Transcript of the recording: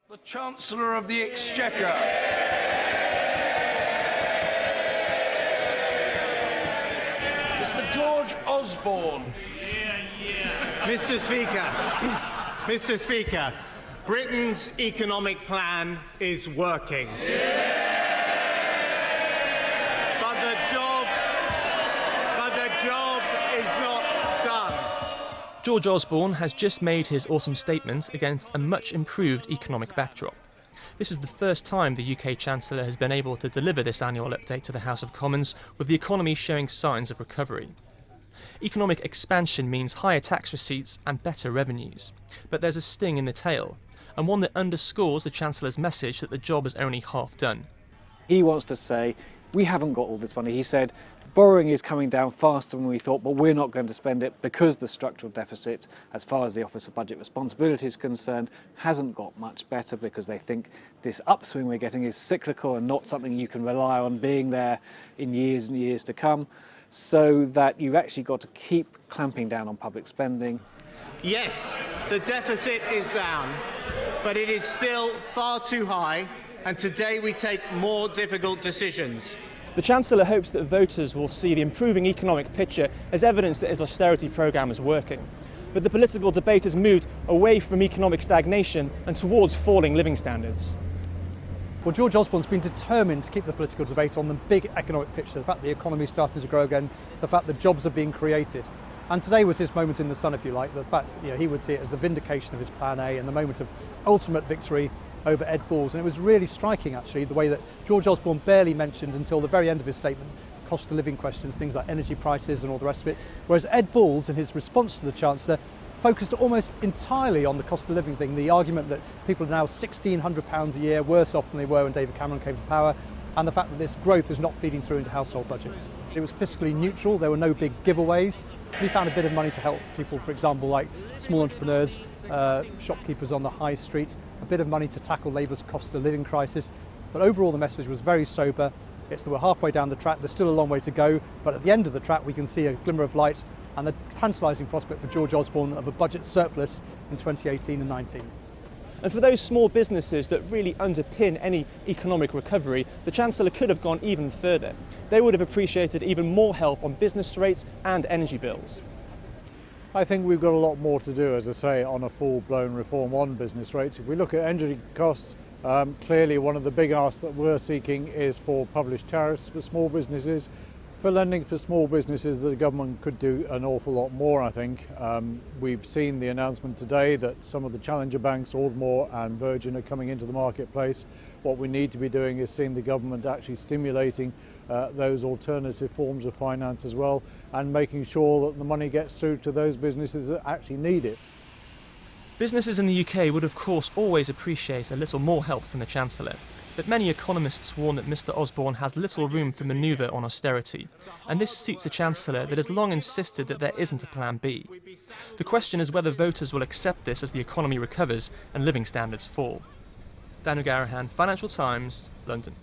The Chancellor of the Exchequer. Mr. George Osborne. Mr. Speaker, Britain's economic plan is working. But the job is not done. George Osborne has just made his autumn statement against a much improved economic backdrop. This is the first time the UK Chancellor has been able to deliver this annual update to the House of Commons, with the economy showing signs of recovery. Economic expansion means higher tax receipts and better revenues. But there's a sting in the tail, and one that underscores the Chancellor's message that the job is only half done. He wants to say, we haven't got all this money. He said, borrowing is coming down faster than we thought, but we're not going to spend it because the structural deficit, as far as the Office of Budget Responsibility is concerned, hasn't got much better, because they think this upswing we're getting is cyclical and not something you can rely on being there in years and years to come. So that you've actually got to keep clamping down on public spending. Yes, the deficit is down, but it is still far too high, and today we take more difficult decisions. The Chancellor hopes that voters will see the improving economic picture as evidence that his austerity programme is working. But the political debate has moved away from economic stagnation and towards falling living standards. Well, George Osborne's been determined to keep the political debate on the big economic picture, the fact the economy is starting to grow again, the fact that jobs are being created. And today was his moment in the sun, if you like, the fact he would see it as the vindication of his plan A and the moment of ultimate victory over Ed Balls. And it was really striking, actually, the way that George Osborne barely mentioned until the very end of his statement cost of living questions, things like energy prices and all the rest of it, whereas Ed Balls, in his response to the Chancellor, focused almost entirely on the cost of living thing, the argument that people are now £1,600 a year worse off than they were when David Cameron came to power, and the fact that this growth is not feeding through into household budgets. It was fiscally neutral, there were no big giveaways. We found a bit of money to help people, for example, like small entrepreneurs, shopkeepers on the high street, a bit of money to tackle Labour's cost of living crisis. But overall the message was very sober. It's that we're halfway down the track, there's still a long way to go, but at the end of the track we can see a glimmer of light and the tantalising prospect for George Osborne of a budget surplus in 2018 and 19. And for those small businesses that really underpin any economic recovery, the Chancellor could have gone even further. They would have appreciated even more help on business rates and energy bills. I think we've got a lot more to do, as I say, on a full-blown reform on business rates. If we look at energy costs, clearly one of the big asks that we're seeking is for published tariffs for small businesses. For lending for small businesses, the government could do an awful lot more, I think. We've seen the announcement today that some of the challenger banks, Aldermore and Virgin, are coming into the marketplace. What we need to be doing is seeing the government actually stimulating those alternative forms of finance as well, and making sure that the money gets through to those businesses that actually need it. Businesses in the UK would of course always appreciate a little more help from the Chancellor. But many economists warn that Mr Osborne has little room for manoeuvre on austerity, and this suits a Chancellor that has long insisted that there isn't a plan B. The question is whether voters will accept this as the economy recovers and living standards fall. Daniel Garrahan, Financial Times, London.